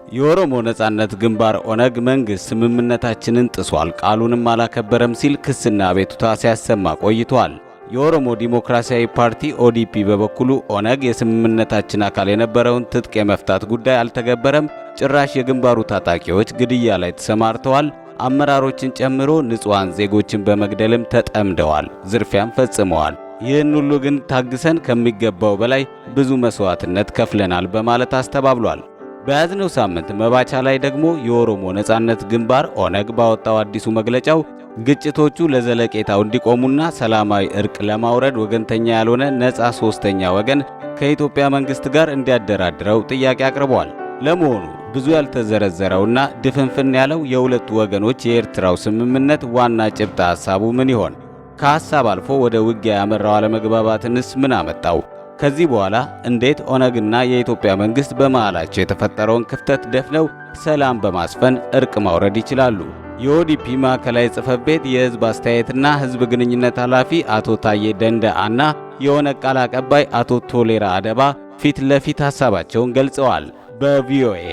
የኦሮሞ ነጻነት ግንባር ኦነግ መንግስት ስምምነታችንን ጥሷል፣ ቃሉንም አላከበረም ሲል ክስና አቤቱታ ሲያሰማ ቆይቷል። የኦሮሞ ዲሞክራሲያዊ ፓርቲ ኦዲፒ በበኩሉ ኦነግ የስምምነታችን አካል የነበረውን ትጥቅ የመፍታት ጉዳይ አልተገበረም፣ ጭራሽ የግንባሩ ታጣቂዎች ግድያ ላይ ተሰማርተዋል፣ አመራሮችን ጨምሮ ንጹሃን ዜጎችን በመግደልም ተጠምደዋል፣ ዝርፊያም ፈጽመዋል። ይህን ሁሉ ግን ታግሰን ከሚገባው በላይ ብዙ መስዋዕትነት ከፍለናል በማለት አስተባብሏል። በያዝነው ሳምንት መባቻ ላይ ደግሞ የኦሮሞ ነጻነት ግንባር ኦነግ ባወጣው አዲሱ መግለጫው ግጭቶቹ ለዘለቄታው እንዲቆሙና ሰላማዊ እርቅ ለማውረድ ወገንተኛ ያልሆነ ነጻ ሶስተኛ ወገን ከኢትዮጵያ መንግስት ጋር እንዲያደራድረው ጥያቄ አቅርቧል። ለመሆኑ ብዙ ያልተዘረዘረውና ድፍንፍን ያለው የሁለቱ ወገኖች የኤርትራው ስምምነት ዋና ጭብጥ ሐሳቡ ምን ይሆን? ከሐሳብ አልፎ ወደ ውጊያ ያመራው አለመግባባትንስ ምን አመጣው? ከዚህ በኋላ እንዴት ኦነግና የኢትዮጵያ መንግስት በመሃላቸው የተፈጠረውን ክፍተት ደፍነው ሰላም በማስፈን እርቅ ማውረድ ይችላሉ? የኦዲፒ ማዕከላዊ ጽሕፈት ቤት የህዝብ አስተያየትና ህዝብ ግንኙነት ኃላፊ አቶ ታዬ ደንደአና የኦነግ ቃል አቀባይ አቶ ቶሌራ አደባ ፊት ለፊት ሐሳባቸውን ገልጸዋል። በቪኦኤ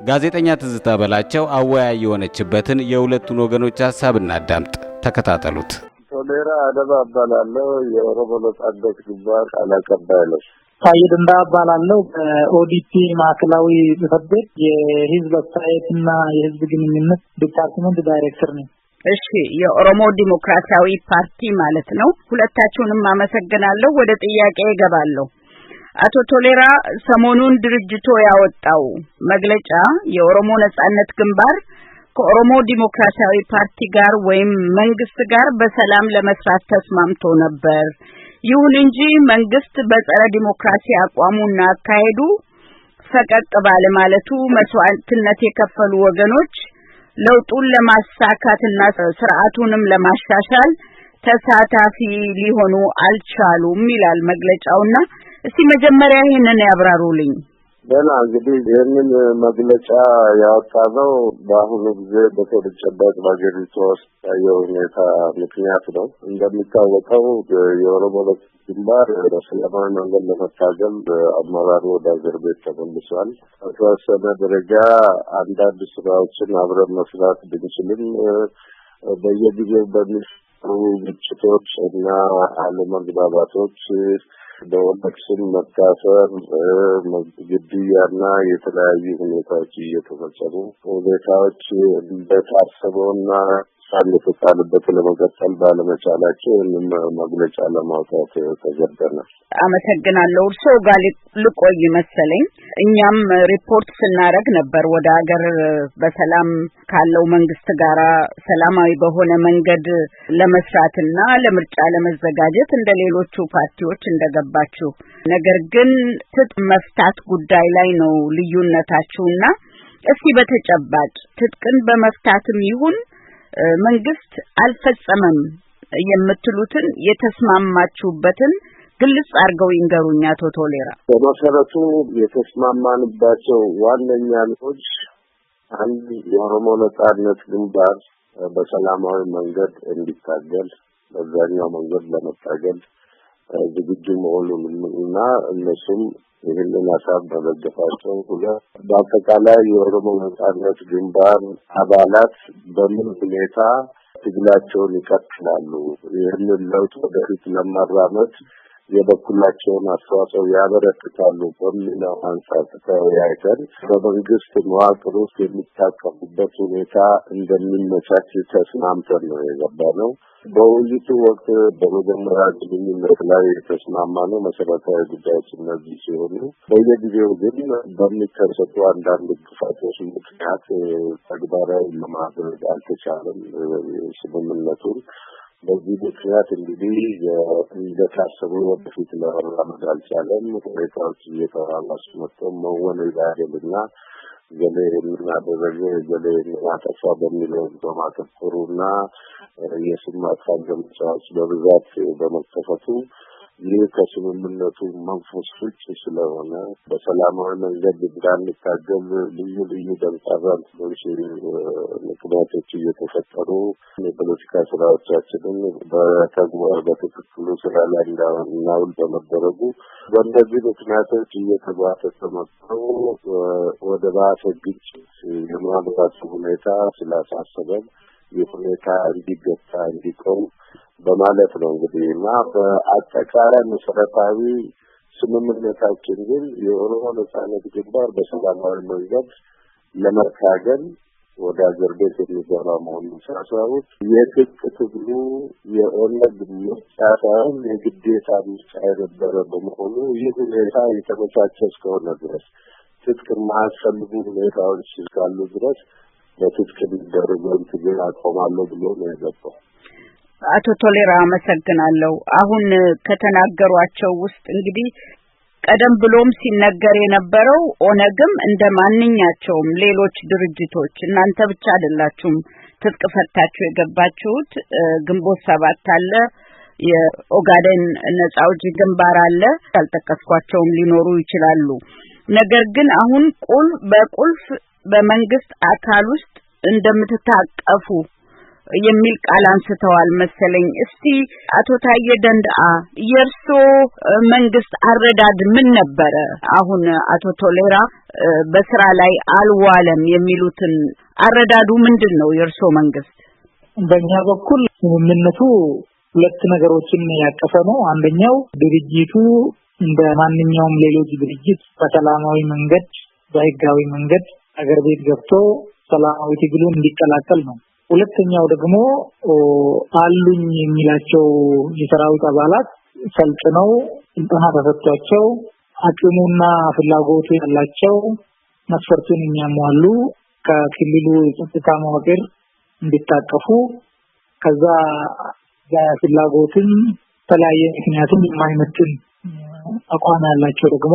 ጋዜጠኛ ትዝታ በላቸው አወያይ የሆነችበትን የሁለቱን ወገኖች ሐሳብ እናዳምጥ። ተከታተሉት። ቶሌራ አደባ እባላለሁ። የኦሮሞ ነጻነት ግንባር ቃል አቀባይ ነኝ። ታዬ ደንደአ እባላለሁ። በኦዲፒ ማዕከላዊ ጽሕፈት ቤት የህዝብ አስተያየትና የህዝብ ግንኙነት ዲፓርትመንት ዳይሬክተር ነኝ። እሺ፣ የኦሮሞ ዲሞክራሲያዊ ፓርቲ ማለት ነው። ሁለታችሁንም አመሰግናለሁ። ወደ ጥያቄ እገባለሁ። አቶ ቶሌራ፣ ሰሞኑን ድርጅቱ ያወጣው መግለጫ የኦሮሞ ነጻነት ግንባር ከኦሮሞ ዲሞክራሲያዊ ፓርቲ ጋር ወይም መንግስት ጋር በሰላም ለመስራት ተስማምቶ ነበር። ይሁን እንጂ መንግስት በጸረ ዲሞክራሲ አቋሙና አካሄዱ ፈቀቅ ባለ ማለቱ መስዋዕትነት የከፈሉ ወገኖች ለውጡን ለማሳካትና ስርዓቱንም ለማሻሻል ተሳታፊ ሊሆኑ አልቻሉም ይላል መግለጫውና እስቲ መጀመሪያ ይሄንን ያብራሩልኝ። ደህና፣ እንግዲህ ይህንን መግለጫ ያወጣነው በአሁኑ ጊዜ በተጨባጭ በአገሪቱ ውስጥ ያለው ሁኔታ ምክንያት ነው። እንደሚታወቀው የኦሮሞ ነጻነት ግንባር በሰላማዊ መንገድ ለመታገል አመራሩ ወደ አገር ቤት ተመልሷል። በተወሰነ ደረጃ አንዳንድ ስራዎችን አብረን መስራት ብንችልም በየጊዜው በሚፈጠሩ ግጭቶች እና አለመግባባቶች በኦነግ ስም መታሰር፣ ግድያና የተለያዩ ሁኔታዎች እየተፈጸሙ ሁኔታዎች እንደታሰበውና ሳንፈታልበት ለመቀጠል ባለመቻላቸው መግለጫ ለማውጣት ተገደናል። አመሰግናለሁ። እርስዎ ጋር ልቆይ መሰለኝ። እኛም ሪፖርት ስናደርግ ነበር ወደ ሀገር በሰላም ካለው መንግስት ጋር ሰላማዊ በሆነ መንገድ ለመስራትና ለምርጫ ለመዘጋጀት እንደሌሎቹ ፓርቲዎች እንደገባችሁ፣ ነገር ግን ትጥቅ መፍታት ጉዳይ ላይ ነው ልዩነታችሁና እስቲ በተጨባጭ ትጥቅን በመፍታትም ይሁን መንግስት አልፈጸመም የምትሉትን የተስማማችሁበትን ግልጽ አድርገው ይንገሩኝ አቶ ቶሌራ። በመሰረቱ የተስማማንባቸው ዋነኛ ነጥቦች አንድ የኦሮሞ ነጻነት ግንባር በሰላማዊ መንገድ እንዲታገል በዛኛው መንገድ ለመታገል ዝግጁ መሆኑንና እነሱም ይህንን ሀሳብ በመደፋቸው በአጠቃላይ የኦሮሞ ነጻነት ግንባር አባላት በምን ሁኔታ ትግላቸውን ይቀጥላሉ፣ ይህንን ለውጥ ወደፊት ለማራመድ የበኩላቸውን አስተዋጽኦ ያበረክታሉ በሚለው አንጻር ተወያይተን በመንግስት መዋቅር ውስጥ የሚታቀፉበት ሁኔታ እንደሚመቻች ተስማምተን ነው የገባነው። በውይይቱ ወቅት በመጀመሪያ ግንኙነት ላይ የተስማማነው መሰረታዊ ጉዳዮች እነዚህ ሲሆኑ በየጊዜው ግን በሚከሰቱ አንዳንድ ግፋቶች ምክንያት ተግባራዊ ለማድረግ አልተቻለም ስምምነቱን። በዚህ ምክንያት እንግዲህ እንደታሰቡ ወደፊት ለመራመድ አልቻለም። ሁኔታዎች እየተባባሱ መጥተው መወነጃጀልና ገሌ የምናደረገ ገሌ የምናጠፋ በሚለው በማተኮሩና የስም ማጥፋት ዘመቻዎች በብዛት በመከፈቱ ይህ ከስምምነቱ መንፈስ ውጭ ስለሆነ በሰላማዊ መንገድ እንዳንታገል ልዩ ልዩ ደንቃራ ምክንያቶች እየተፈጠሩ የፖለቲካ ስራዎቻችንን በተግባር በትክክሉ ስራ ላይ እንዳናውል በመደረጉ በእነዚህ ምክንያቶች እየተጓተተ መጥቶ ወደ ባሰ ግጭት የማምራት ሁኔታ ስላሳሰበን ይህ ሁኔታ እንዲገታ እንዲቆም በማለት ነው እንግዲህ እና በአጠቃላይ መሰረታዊ ስምምነታችን ግን የኦሮሞ ነጻነት ግንባር በሰላማዊ መንገድ ለመታገል ወደ አገር ቤት የሚገባ መሆኑን ሳስታውቅ የትጥቅ ትግሉ የኦነግ ምርጫ ሳይሆን የግዴታ ምርጫ የነበረ በመሆኑ ይህ ሁኔታ የተመቻቸ እስከሆነ ድረስ ትጥቅ የማያስፈልጉ ሁኔታዎች እስካሉ ድረስ በትጥቅ የሚደረገውን ትግል አቆማለሁ ብሎ ነው የገባው። አቶ ቶሌራ አመሰግናለሁ። አሁን ከተናገሯቸው ውስጥ እንግዲህ ቀደም ብሎም ሲነገር የነበረው ኦነግም እንደ ማንኛቸውም ሌሎች ድርጅቶች እናንተ ብቻ አይደላችሁም ትጥቅ ፈታችሁ የገባችሁት፣ ግንቦት ሰባት አለ፣ የኦጋዴን ነጻ አውጪ ግንባር አለ፣ ያልጠቀስኳቸውም ሊኖሩ ይችላሉ። ነገር ግን አሁን በቁልፍ በመንግስት አካል ውስጥ እንደምትታቀፉ የሚል ቃል አንስተዋል መሰለኝ። እስቲ አቶ ታዬ ደንደአ የርሶ መንግስት አረዳድ ምን ነበረ? አሁን አቶ ቶሌራ በስራ ላይ አልዋለም የሚሉትን አረዳዱ ምንድነው የርሶ መንግስት? በእኛ በኩል ስምምነቱ ሁለት ነገሮችን ያቀፈ ነው። አንደኛው ድርጅቱ እንደ ማንኛውም ሌሎች ድርጅት በሰላማዊ መንገድ በህጋዊ መንገድ አገር ቤት ገብቶ ሰላማዊ ትግሉን እንዲቀላቀል ነው። ሁለተኛው ደግሞ አሉኝ የሚላቸው የሰራዊት አባላት ሰልጥነው ስልጠና ተሰጥቷቸው አቅሙና ፍላጎቱ ያላቸው መስፈርቱን የሚያሟሉ ከክልሉ የጸጥታ መዋቅር እንዲታቀፉ ከዛ በፍላጎትም ተለያየ ምክንያቱም የማይመጥን አቋም ያላቸው ደግሞ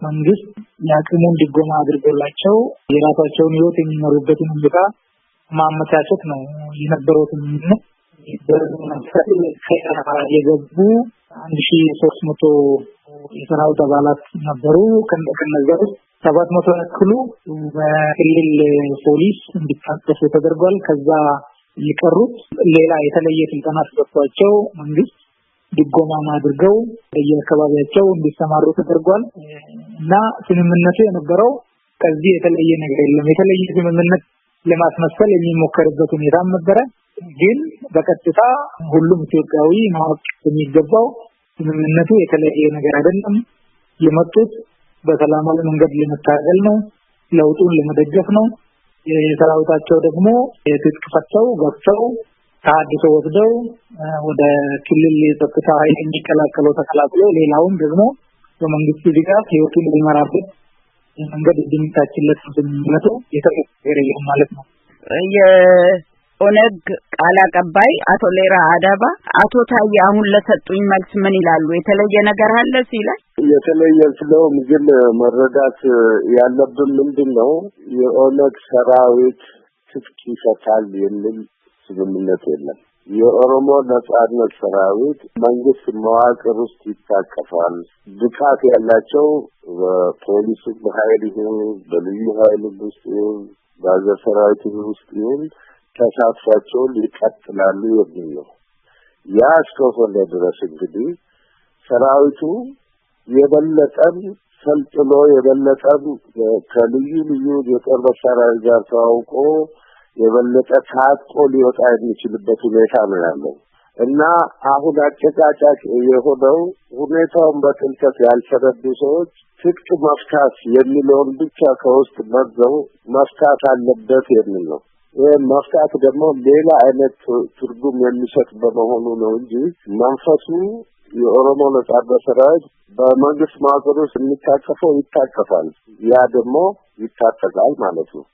መንግስት ያቅሙን ድጎማ አድርጎላቸው የራሳቸውን ህይወት የሚመሩበትን ሁኔታ ማመቻቸት ነው የነበረው። ስምምነት የገቡ 1300 የሰራዊት አባላት ነበሩ። ከነዛ 700 ያክሉ በክልል ፖሊስ እንዲታቀፉ ተደርጓል። ከዛ የቀሩት ሌላ የተለየ ስልጠና ተሰጥቷቸው መንግስት ድጎማ አድርገው በየአካባቢያቸው እንዲሰማሩ ተደርጓል እና ስምምነቱ የነበረው ከዚህ የተለየ ነገር የለም። የተለየ ስምምነት ለማስመሰል የሚሞከርበት ሁኔታ ነበረ። ግን በቀጥታ ሁሉም ኢትዮጵያዊ ማወቅ የሚገባው ስምምነቱ የተለየ ነገር አይደለም። የመጡት በሰላማዊ መንገድ ለመታገል ነው፣ ለውጡን ለመደገፍ ነው። የሰራዊታቸው ደግሞ የትጥቅ ፈተው ገብተው ታድሶ ወስደው ወደ ክልል የጸጥታ ኃይል እንዲቀላቀሉ ተቀላቅሎ ሌላውን ደግሞ በመንግስት ድጋፍ ህይወቱን ሊመራበት መንገድ እንዲመቻችለት ስምምነቱ የተፈቀደ ማለት ነው። የኦነግ ቃል አቀባይ አቶ ሌራ አዳባ አቶ ታዬ አሁን ለሰጡኝ መልስ ምን ይላሉ? የተለየ ነገር አለ ሲላል የተለየ ስለሆነ ግን መረዳት ያለብን ምንድነው የኦነግ ሰራዊት ትጥቅ ይፈታል የሚል ስምምነት የለም። የኦሮሞ ነጻነት ሰራዊት መንግስት መዋቅር ውስጥ ይታቀፋል። ብቃት ያላቸው በፖሊስ ኃይል ይሁን በልዩ ኃይል ውስጥ ይሁን በአገር ሰራዊት ውስጥ ይሁን ተሳትፏቸውን ይቀጥላሉ የሚል ነው። ያ እስከሆነ ድረስ እንግዲህ ሰራዊቱ የበለጠም ሰልጥኖ የበለጠም ከልዩ ልዩ የጦር መሳሪያ ጋር ተዋውቆ የበለጠ ታጥቆ ሊወጣ የሚችልበት ሁኔታ ነው ያለው እና አሁን አጨቃጫቂ የሆነው ሁኔታውን በጥልቀት ያልተረዱ ሰዎች ትጥቅ መፍታት የሚለውን ብቻ ከውስጥ መርዘው መፍታት አለበት የሚል ነው። ይህ መፍታት ደግሞ ሌላ አይነት ትርጉም የሚሰጥ በመሆኑ ነው እንጂ መንፈሱ የኦሮሞ ነጻነት ሰራዊት በመንግስት መዋቅር ውስጥ የሚታቀፈው ይታቀፋል፣ ያ ደግሞ ይታጠቃል ማለት ነው።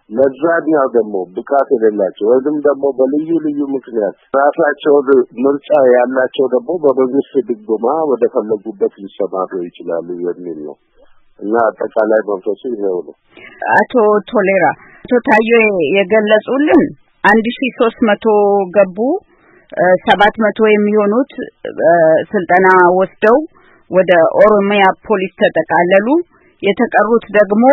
ለዛኛው ደግሞ ብቃት የሌላቸው ወይም ደግሞ በልዩ ልዩ ምክንያት ራሳቸውን ምርጫ ያላቸው ደግሞ በመንግስት ድጎማ ወደ ፈለጉበት ሊሰማሩ ይችላሉ የሚል ነው እና አጠቃላይ መንፈሱ ይሄው ነው። አቶ ቶሌራ አቶ ታዬ የገለጹልን 1300 ገቡ 700 የሚሆኑት ስልጠና ወስደው ወደ ኦሮሚያ ፖሊስ ተጠቃለሉ። የተቀሩት ደግሞ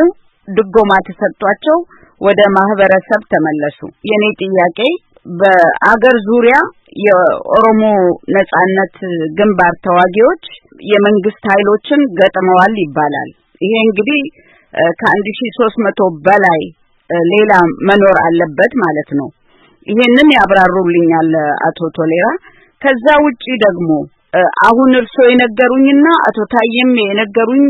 ድጎማ ተሰጥቷቸው ወደ ማህበረሰብ ተመለሱ። የኔ ጥያቄ በአገር ዙሪያ የኦሮሞ ነጻነት ግንባር ተዋጊዎች የመንግስት ኃይሎችን ገጥመዋል ይባላል። ይሄ እንግዲህ ከ1300 በላይ ሌላ መኖር አለበት ማለት ነው። ይሄንን ያብራሩልኛል አቶ ቶሌራ። ከዛ ውጪ ደግሞ አሁን እርሶ የነገሩኝና አቶ ታየም የነገሩኝ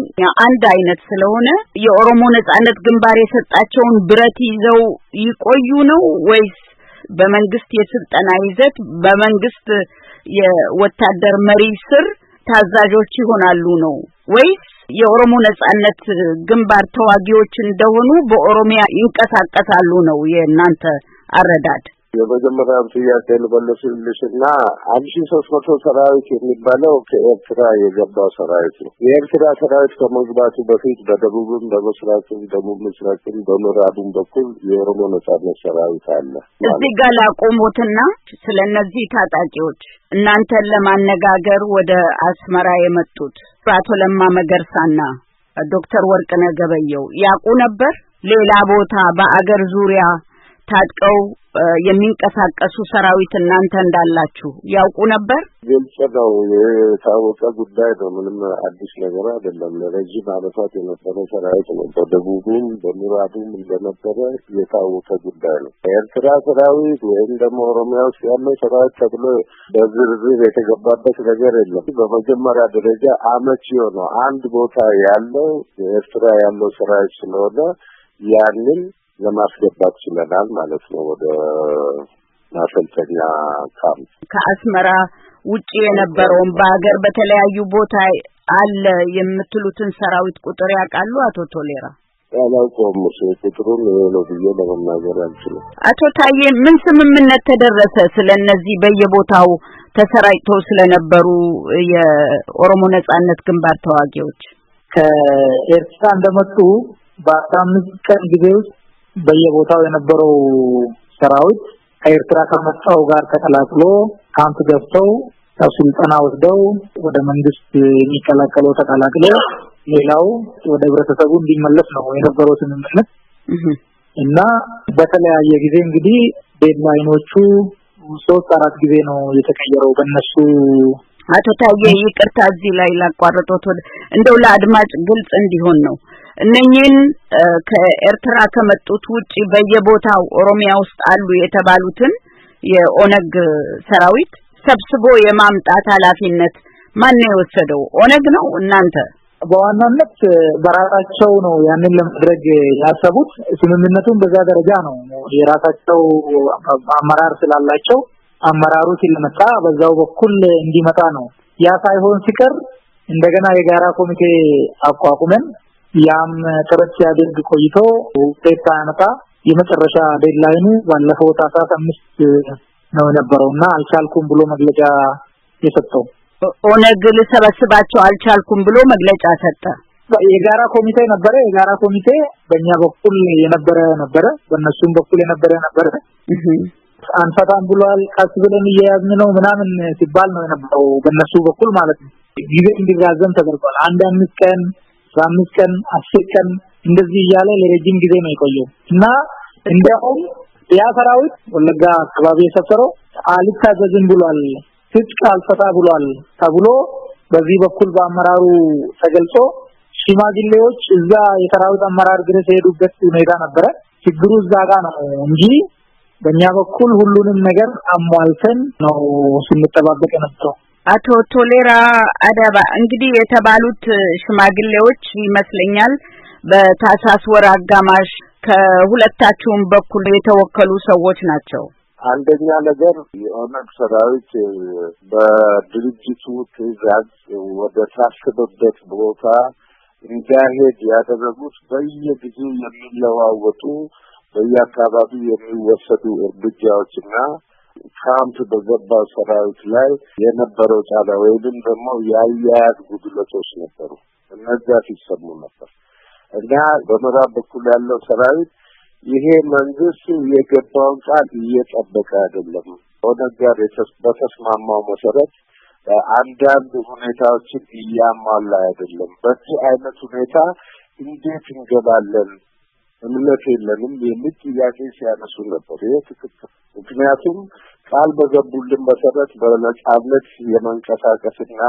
አንድ አይነት ስለሆነ የኦሮሞ ነጻነት ግንባር የሰጣቸውን ብረት ይዘው ይቆዩ ነው ወይስ በመንግስት የስልጠና ይዘት በመንግስት የወታደር መሪ ስር ታዛዦች ይሆናሉ ነው ወይስ የኦሮሞ ነጻነት ግንባር ተዋጊዎች እንደሆኑ በኦሮሚያ ይንቀሳቀሳሉ ነው የእናንተ አረዳድ? የመጀመሪያው ጥያቄ ልመልስልሽና 1300 ሰራዊት የሚባለው ከኤርትራ የገባው ሰራዊት ነው። የኤርትራ ሰራዊት ከመግባቱ በፊት በደቡብም በምስራቅም ደቡብ ምስራቅም በምዕራቡም በኩል የኦሮሞ ነጻነት ሰራዊት አለ። እዚህ ጋር ላቆሙትና ስለነዚህ ታጣቂዎች እናንተን ለማነጋገር ወደ አስመራ የመጡት አቶ ለማ መገርሳና ዶክተር ወርቅነህ ገበየሁ ያውቁ ነበር? ሌላ ቦታ በአገር ዙሪያ ታጥቀው የሚንቀሳቀሱ ሰራዊት እናንተ እንዳላችሁ ያውቁ ነበር? ግልጽ ነው፣ የታወቀ ጉዳይ ነው። ምንም አዲስ ነገር አይደለም። ለረጅም ዓመታት የነበረ ሰራዊት ነው። በደቡብም በምዕራቡም እንደነበረ የታወቀ ጉዳይ ነው። የኤርትራ ሰራዊት ወይም ደግሞ ኦሮሚያ ውስጥ ያለው ሰራዊት ተብሎ በዝርዝር የተገባበት ነገር የለም። በመጀመሪያ ደረጃ አመቺ የሆነው አንድ ቦታ ያለው የኤርትራ ያለው ሰራዊት ስለሆነ ያንን ለማስገባት ችለናል ማለት ነው ወደ ማሰልጠኛ ካምፕ። ከአስመራ ውጪ የነበረውን በአገር በተለያዩ ቦታ አለ የምትሉትን ሰራዊት ቁጥር ያውቃሉ አቶ ቶሌራ? ያላውቀውም ቁጥሩን ነው ብዬ ለመናገር አልችልም። አቶ ታዬ ምን ስምምነት ተደረሰ ስለነዚህ በየቦታው ተሰራጭተው ስለነበሩ የኦሮሞ ነጻነት ግንባር ተዋጊዎች? ከኤርትራ እንደመጡ በ15 ቀን ጊዜ ውስጥ በየቦታው የነበረው ሰራዊት ከኤርትራ ከመጣው ጋር ተቀላቅሎ ካምፕ ገብተው ስልጠና ወስደው ወደ መንግስት የሚቀላቀለው ተቀላቅሎ ሌላው ወደ ህብረተሰቡ እንዲመለስ ነው የነበረው ስምምነት እና በተለያየ ጊዜ እንግዲህ ዴድላይኖቹ 3-4 ጊዜ ነው የተቀየረው በእነሱ። አቶ ታዬ ይቅርታ እዚህ ላይ ላቋርጦት እንደው ለአድማጭ ግልጽ እንዲሆን ነው። እነኚህን ከኤርትራ ከመጡት ውጪ በየቦታው ኦሮሚያ ውስጥ አሉ የተባሉትን የኦነግ ሰራዊት ሰብስቦ የማምጣት ኃላፊነት ማን ነው የወሰደው? ኦነግ ነው? እናንተ? በዋናነት በራሳቸው ነው ያንን ለማድረግ ያሰቡት። ስምምነቱን በዛ ደረጃ ነው የራሳቸው አመራር ስላላቸው አመራሩ ሲልመጣ በዛው በኩል እንዲመጣ ነው። ያ ሳይሆን ሲቀር እንደገና የጋራ ኮሚቴ አቋቁመን ያም ጥረት ሲያደርግ ቆይቶ ውጤት አመጣ። የመጨረሻ ዴድላይኑ ባለፈው ታህሳስ 5 ነው የነበረውና አልቻልኩም ብሎ መግለጫ የሰጠው። ኦነግ ልሰበስባቸው አልቻልኩም ብሎ መግለጫ ሰጠ። የጋራ ኮሚቴ ነበረ። የጋራ ኮሚቴ በእኛ በኩል የነበረ በእነሱም በኩል የነበረ አንፈታም ብሏል። ቀስ ብለን እየያዝን ነው ምናምን ሲባል ነው የነበረው በእነሱ በኩል ማለት ነው። ጊዜ እንዲራዘም ተደርጓል። 5 ቀን 15 ቀን 10 ቀን እንደዚህ እያለ ለረጅም ጊዜ ነው የቆየው እና እንደውም ያ ሰራዊት ወለጋ አካባቢ የሰፈረው አልታዘዝም ብሏል፣ ትጥቅ አልፈታ ብሏል ተብሎ በዚህ በኩል በአመራሩ ተገልጾ ሽማግሌዎች እዛ የሰራዊት አመራር ድረስ ሄዱበት ሁኔታ ነበረ። ችግሩ እዛ ጋር ነው እንጂ በእኛ በኩል ሁሉንም ነገር አሟልተን ነው ስንጠባበቅ የነበረው። አቶ ቶሌራ አዳባ እንግዲህ የተባሉት ሽማግሌዎች ይመስለኛል በታህሳስ ወር አጋማሽ ከሁለታችሁም በኩል የተወከሉ ሰዎች ናቸው። አንደኛ ነገር የኦነግ ሰራዊት በድርጅቱ ትዕዛዝ ወደ ታሰበበት ቦታ እንዳይሄድ ያደረጉት በየጊዜው የሚለዋወጡ በየአካባቢው የሚወሰዱ እርምጃዎችና ካምፕ በገባው ሰራዊት ላይ የነበረው ጫና ወይም ደግሞ የአያያዝ ጉድለቶች ነበሩ። እነዚያ ሲሰሙ ነበር እና በምዕራብ በኩል ያለው ሰራዊት ይሄ መንግስት የገባውን ቃል እየጠበቀ አይደለም፣ ኦነግ ጋር በተስማማው መሰረት አንዳንድ ሁኔታዎችን እያሟላ አይደለም። በዚህ አይነት ሁኔታ እንዴት እንገባለን? እምነት የለንም የሚል ጥያቄ ሲያነሱ ነበር። ይሄ ትክክል። ምክንያቱም ቃል በገቡልን መሰረት በነጻነት የመንቀሳቀስና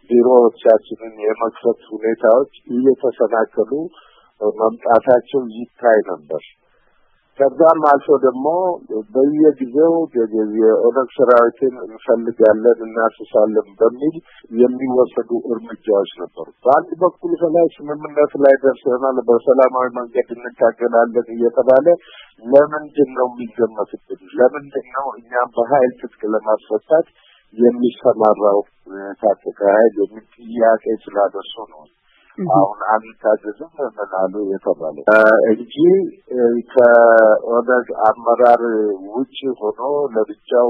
ቢሮዎቻችንን የመክፈት ሁኔታዎች እየተሰናከሉ መምጣታቸው ይታይ ነበር። ከዛም አልፎ ደግሞ በየጊዜው የኦነግ ሰራዊትን እንፈልጋለን እናስሳለን በሚል የሚወሰዱ እርምጃዎች ነበሩ። በአንድ በኩል ከላይ ስምምነት ላይ ደርሰናል፣ በሰላማዊ መንገድ እንታገላለን እየተባለ ለምንድን ነው የሚገመትብን? ለምንድን ነው እኛም በኃይል ትጥቅ ለማስፈታት የሚሰማራው ታጠቀ ኃይል የሚል ጥያቄ ስላደረሱ ነው አሁን አንታዘዝም ምናሉ የተባለ እንጂ ከኦነግ አመራር ውጭ ሆኖ ለብቻው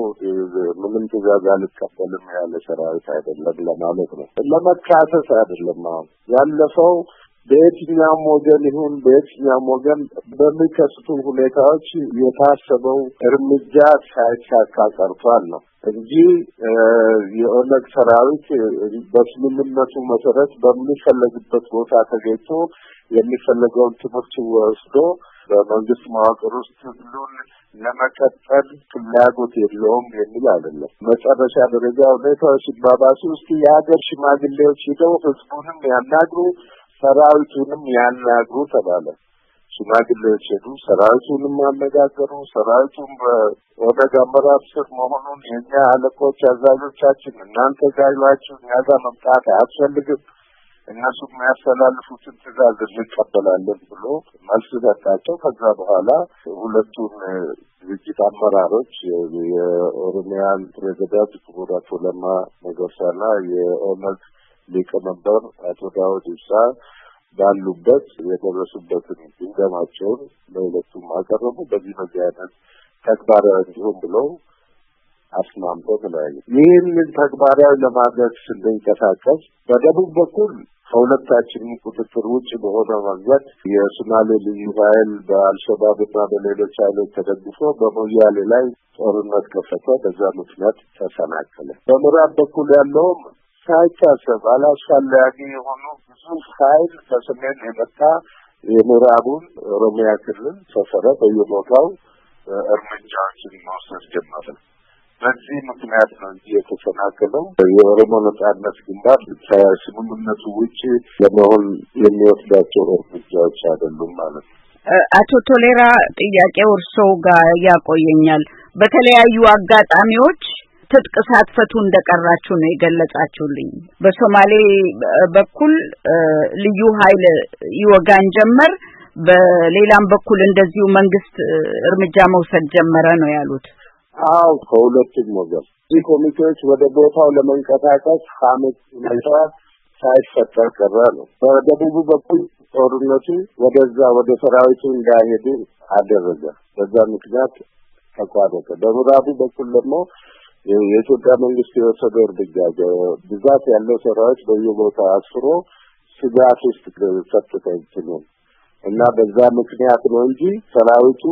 ምንም ትዕዛዝ አልቀበልም ያለ ሰራዊት አይደለም ለማለት ነው። ለመካሰስ አይደለም። አሁን ያለፈው በየትኛውም ወገን ይሁን በየትኛውም ወገን በሚከሰቱ ሁኔታዎች የታሰበው እርምጃ ሳይሳካ ቀርቷል ነው እንጂ የኦነግ ሰራዊት በስምምነቱ መሰረት በሚፈለግበት ቦታ ተገኝቶ የሚፈለገውን ትምህርት ወስዶ በመንግስት መዋቅር ውስጥ ሁሉን ለመቀጠል ፍላጎት የለውም የሚል አይደለም። መጨረሻ ደረጃ ሁኔታዎች ሲባባሱ ውስጥ የሀገር ሽማግሌዎች ሄደው ህዝቡንም ያናግሩ ሰራዊቱንም ያናግሩ ተባለ። ሽማግሌዎች ሄዱ፣ ሰራዊቱንም አነጋገሩ። ሰራዊቱም በኦነግ አመራር ስር መሆኑን የኛ አለቆች አዛዦቻችን እናንተ ጋይላችሁ እኛ ጋር መምጣት አያስፈልግም፣ እነሱ የሚያስተላልፉትን ትዕዛዝ እንቀበላለን ብሎ መልስ ሰጣቸው። ከዛ በኋላ ሁለቱን ድርጅት አመራሮች የኦሮሚያን ፕሬዚዳንት ክቡር አቶ ለማ መገርሳና የኦነግ ሊቀመንበር አቶ ዳውድ ኢብሳ ባሉበት የደረሱበትን ግምገማቸውን ለሁለቱም አቀረቡ። በዚህ አይነት ተግባራዊ እንዲሆን ብለው አስማምተው ተለያዩ። ይህንን ተግባራዊ ለማድረግ ስንንቀሳቀስ በደቡብ በኩል ከሁለታችንም ቁጥጥር ውጭ በሆነ መንገድ የሶማሌ ልዩ ኃይል በአልሸባብና በሌሎች ኃይሎች ተደግፎ በሞያሌ ላይ ጦርነት ከፈተ። በዛ ምክንያት ተሰናከለ። በምዕራብ በኩል ያለውም ሳይታሰብ አላስፈላጊ የሆኑ ብዙ ኃይል ከሰሜን የመጣ የምዕራቡን ኦሮሚያ ክልል ሰፈረ። በየቦታው እርምጃዎችን መውሰድ ጀመረ። በዚህ ምክንያት ነው እንጂ የተሰናከለው የኦሮሞ ነጻነት ግንባር ከስምምነቱ ውጭ ለመሆን የሚወስዳቸው እርምጃዎች አይደሉም ማለት ነው። አቶ ቶሌራ ጥያቄው እርስዎ ጋር ያቆየኛል። በተለያዩ አጋጣሚዎች ትጥቅ ሳትፈቱ እንደቀራችሁ ነው የገለጻችሁልኝ። በሶማሌ በኩል ልዩ ኃይል ይወጋን ጀመር፣ በሌላም በኩል እንደዚሁ መንግስት እርምጃ መውሰድ ጀመረ ነው ያሉት። አዎ ከሁለቱም ወገን ኮሚቴዎች ወደ ቦታው ለመንቀሳቀስ ሐመት ሁኔታ ሳይፈጠር ቀረ ነው። በደቡብ በኩል ጦርነቱ ወደዛ ወደ ሰራዊቱ እንዳይሄዱ አደረገ። በዛ ምክንያት ተቋረጠ። በምዕራቡ በኩል ደግሞ የኢትዮጵያ መንግስት የወሰደው እርምጃ ብዛት ያለው ሰራዊት በየቦታው አስፍሮ ስጋት ውስጥ ከተተው እና በዛ ምክንያት ነው እንጂ ሰራዊቱ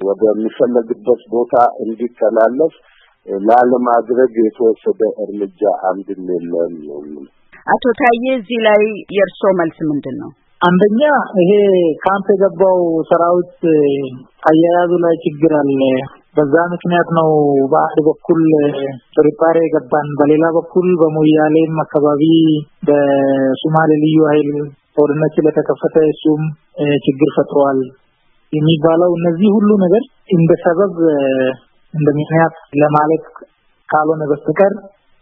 ወደሚፈለግበት ቦታ እንዲተላለፍ ላለማድረግ የተወሰደ እርምጃ አንድም የለም ነው። አቶ ታዬ እዚህ ላይ የእርሶ መልስ ምንድን ነው? አንደኛ ይሄ ካምፕ የገባው ሰራዊት አያያዙ ላይ ችግር አለ። በዛ ምክንያት ነው በአንድ በኩል ጥርጣሬ ገባን፣ በሌላ በኩል በሞያሌም አካባቢ በሶማሌ ልዩ ኃይል ጦርነት ስለተከፈተ እሱም ችግር ፈጥሯል የሚባለው እነዚህ ሁሉ ነገር እንደ ሰበብ እንደ ምክንያት ለማለት ካልሆነ በስተቀር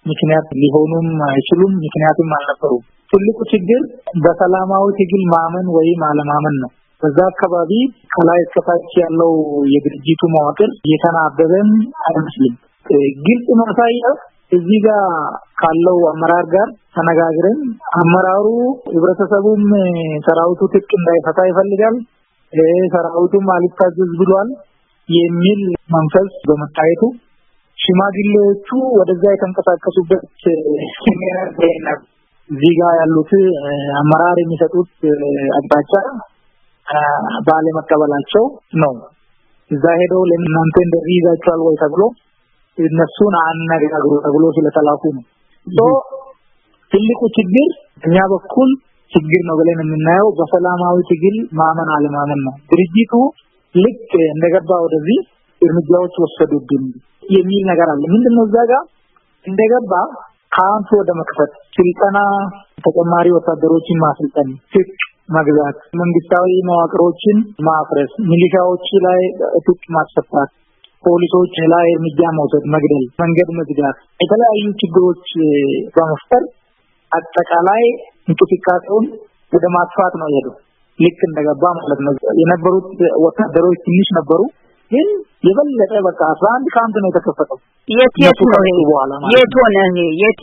ምክንያት ሊሆኑም አይችሉም፣ ምክንያቱም አልነበሩም። ትልቁ ችግር በሰላማዊ ትግል ማመን ወይም አለማመን ነው። በዛ አካባቢ ከላይ እስከታች ያለው የድርጅቱ መዋቅር የተናበበም አይመስልም። ግልጽ ማሳያ እዚህ ጋር ካለው አመራር ጋር ተነጋግረን አመራሩ ህብረተሰቡም ሰራዊቱ ትጥቅ እንዳይፈታ ይፈልጋል፣ ሰራዊቱም አልታዘዝ ብሏል የሚል መንፈስ በመታየቱ ሽማግሌዎቹ ወደዛ የተንቀሳቀሱበት እዚህ ጋር ያሉት አመራር የሚሰጡት አቅጣጫ ባለመቀበላቸው ነው። እዛ ሄደው ለእናንተ እንደዚህ ይዛችኋል ወይ ተብሎ እነሱን አነጋግሩ ተብሎ ስለተላኩ ነው። ትልቁ ችግር እኛ በኩል ችግር ነው ብለን የምናየው በሰላማዊ ትግል ማመን አለማመን ነው። ድርጅቱ ልክ እንደገባ ወደዚህ እርምጃዎች ወሰዱብን የሚል ነገር አለ። ምንድነው እዛ ጋር እንደገባ ካምፕ ወደ መክፈት፣ ስልጠና፣ ተጨማሪ ወታደሮችን ማሰልጠን፣ ትጥቅ መግዛት፣ መንግስታዊ መዋቅሮችን ማፍረስ፣ ሚሊሻዎች ላይ ትጥቅ ማስፈታት፣ ፖሊሶች ላይ እርምጃ መውሰድ፣ መግደል፣ መንገድ መዝጋት፣ የተለያዩ ችግሮች በመፍጠር አጠቃላይ እንቅስቃሴውን ወደ ማጥፋት ነው የሄደው። ልክ እንደገባ ማለት ነው። የነበሩት ወታደሮች ትንሽ ነበሩ፣ ግን የበለጠ በቃ 11 ካምፕ ነው የተከፈተው። የት ነው የት ሆነ?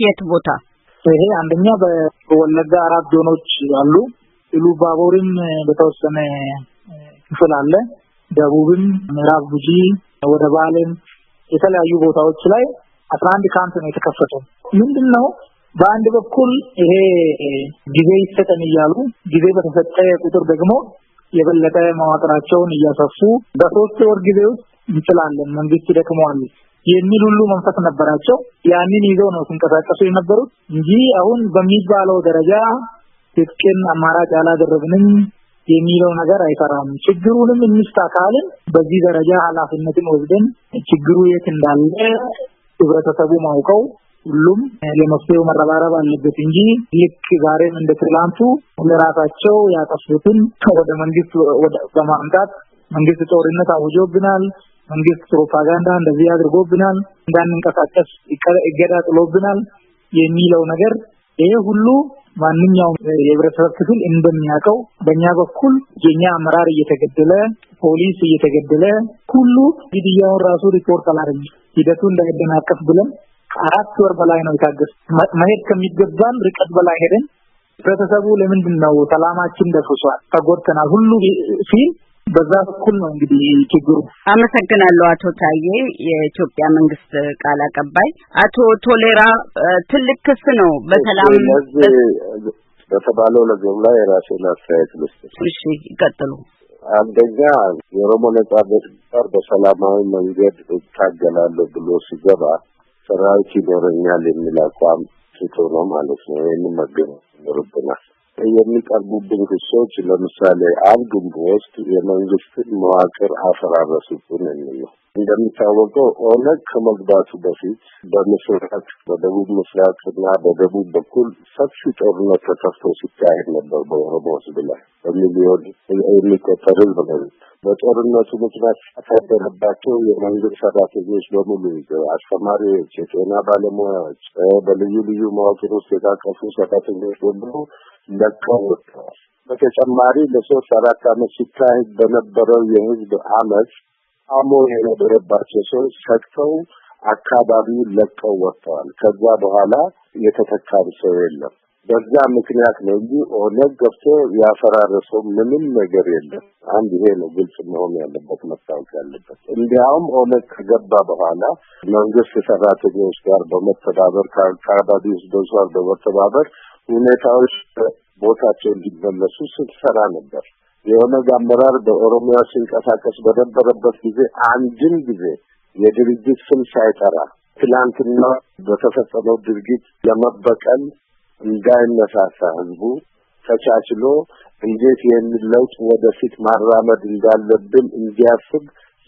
የት ቦታ? ይሄ አንደኛ በወለጋ 4 ዞኖች አሉ። ኢሉባቦርም በተወሰነ ክፍል አለ። ደቡብም፣ ምዕራብ ጉጂ፣ ወደ ባሌም የተለያዩ ቦታዎች ላይ 11 ካምፕ ነው የተከፈተው። ምንድነው በአንድ በኩል ይሄ ጊዜ ይሰጠን እያሉ ጊዜ በተሰጠ ቁጥር ደግሞ የበለጠ መዋቅራቸውን እያሰፉ በ3 ወር ጊዜ ውስጥ እንችላለን መንግስት ደክሟል የሚል ሁሉ መንፈስ ነበራቸው። ያንን ይዘው ነው ሲንቀሳቀሱ የነበሩት እንጂ አሁን በሚባለው ደረጃ ትጥቅን አማራጭ ያላደረግንም የሚለው ነገር አይሰራም። ችግሩንም እንስተካከልን በዚህ ደረጃ ኃላፊነትን ወስደን ችግሩ የት እንዳለ ህብረተሰቡ ማውቀው ሁሉም ለመፍትሄው መረባረብ አለበት እንጂ ልክ ዛሬም እንደ ትላንቱ ለራሳቸው ያጠፉትን ወደ መንግስት በማምጣት መንግስት ጦርነት አውጆብናል፣ መንግስት ፕሮፓጋንዳ እንደዚህ አድርጎብናል፣ እንዳንንቀሳቀስ እገዳ ጥሎብናል የሚለው ነገር ይሄ ሁሉ ማንኛውም የህብረተሰብ ክፍል እንደሚያውቀው በእኛ በኩል የኛ አመራር እየተገደለ ፖሊስ እየተገደለ ሁሉ ግድያውን ራሱ ሪፖርት አላደረገም። ሂደቱ እንዳይደናቀፍ ብለን 4 ወር በላይ ነው የታገስ መሄድ ከሚገባን ርቀት በላይ ሄደን ህብረተሰቡ ለምንድን ነው ሰላማችን ደፍሷል ተጎድተናል ሁሉ ሲል በዛ በኩል ነው እንግዲህ ችግሩ። አመሰግናለሁ አቶ ታዬ። የኢትዮጵያ መንግስት ቃል አቀባይ አቶ ቶሌራ ትልቅ ክስ ነው በሰላም በተባለው ነገር ላይ ራሴን አስተያየት ልስጥ። እሺ ይቀጥሉ። አንደኛ የኦሮሞ ነጻነት ግንባር በሰላማዊ መንገድ ታገላለሁ ብሎ ሲገባ ሰራዊት ይኖረኛል የሚል አቋም ትቶ ነው ማለት ነው። ይህንን መገንዘብ ይኖርብናል። የሚቀርቡብን ክሶች ለምሳሌ አንዱን በውስጥ የመንግስትን መዋቅር አፈራረሱብን የሚለው እንደሚታወቀው ኦነግ ከመግባቱ በፊት በምስራቅ በደቡብ ምስራቅና በደቡብ በኩል ሰፊ ጦርነት ተከፍቶ ሲካሄድ ነበር በኦሮሞ ሕዝብ ላይ በሚሊዮን የሚቆጠር ሕዝብ ነው። በጦርነቱ ምክንያት ያደረባቸው የመንግስት ሰራተኞች በሙሉ አስተማሪዎች፣ የጤና ባለሙያዎች፣ በልዩ ልዩ መዋቅር ውስጥ የታቀፉ ሰራተኞች በሙሉ ለቀው ወጥተዋል። በተጨማሪ ለ3-4 ዓመት ሲካሄድ በነበረው የህዝብ አመት አሞ የነበረባቸው ሰዎች ሰጥተው አካባቢውን ለቀው ወጥተዋል። ከዛ በኋላ የተተካም ሰው የለም። በዛ ምክንያት ነው እንጂ ኦነግ ገብቶ ያፈራረሰው ምንም ነገር የለም። አንድ ይሄ ነው ግልጽ መሆን ያለበት መታወቅ ያለበት። እንዲያውም ኦነግ ከገባ በኋላ መንግስት ሰራተኞች ጋር በመተባበር ከአካባቢው ህዝቦች ጋር በመተባበር ሁኔታዎች ቦታቸው እንዲመለሱ ስትሰራ ነበር። የኦነግ አመራር በኦሮሚያ ሲንቀሳቀስ በነበረበት ጊዜ አንድም ጊዜ የድርጅት ስም ሳይጠራ ትላንትና በተፈጸመው ድርጊት ለመበቀል እንዳይነሳሳ ህዝቡ ተቻችሎ እንዴት የሚለውጥ ወደፊት ማራመድ እንዳለብን እንዲያስብ